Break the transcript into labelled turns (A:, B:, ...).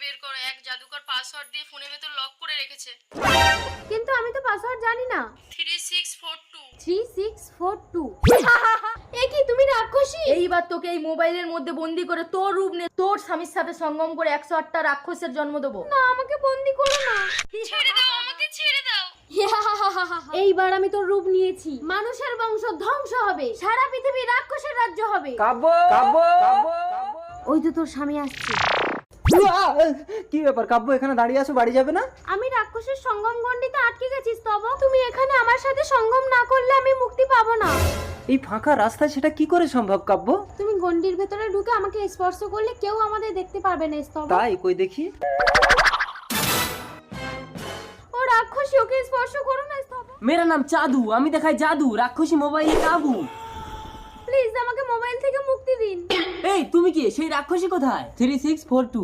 A: বের করো, এক জাদুকর পাসওয়ার্ড দিয়ে ফোনের ভেতর লক করে রেখেছে।
B: কিন্তু আমি তো পাসওয়ার্ড জানি না।
A: 3642।
B: 3642 এ কি তুমি রাক্ষসী?
C: এইবার তোকে এই মোবাইলের মধ্যে বন্দি করে তোর রূপ নিয়ে তোর স্বামীর সাথে সঙ্গম করে 108টা রাক্ষসের জন্ম দেবো।
B: না, আমাকে বন্দি করো না।
A: ছেড়ে দাও আমাকে, ছেড়ে দাও।
B: এইবার আমি তোর রূপ নিয়েছি, মানুষের বংশ ধ্বংস হবে, সারা পৃথিবী রাক্ষসের রাজ্য হবে।
D: কাব্য কাব্য
B: ওই তো তোর স্বামী আসছে।
D: কি ব্যাপার কাব্য, এখানে দাঁড়িয়ে আছো, বাড়ি যাবে না?
B: আমি রাক্ষসের সঙ্গম গণ্ডিতে আটকে গেছি স্তবক। তুমি এখানে আমার সাথে সঙ্গম না করলে আমি মুক্তি পাবো না।
D: এই ফাঁকা রাস্তায় সেটা কি করে সম্ভব কাব্য?
B: তুমি গণ্ডির ভেতরে ঢুকে আমাকে স্পর্শ করলে কেউ আমাদের দেখতে পারবে না স্তবক।
D: তাই কই দেখি।
B: ও রাক্ষসী, ওকে স্পর্শ করো না স্তবক।
E: मेरा नाम चादू, আমি দেখাই জাদু, রাক্ষসী মোবাইলে কাবু।
B: প্লিজ আমাকে মোবাইল থেকে মুক্তি দিন।
E: এই তুমি কি সেই রাক্ষসী কোথায়? 3642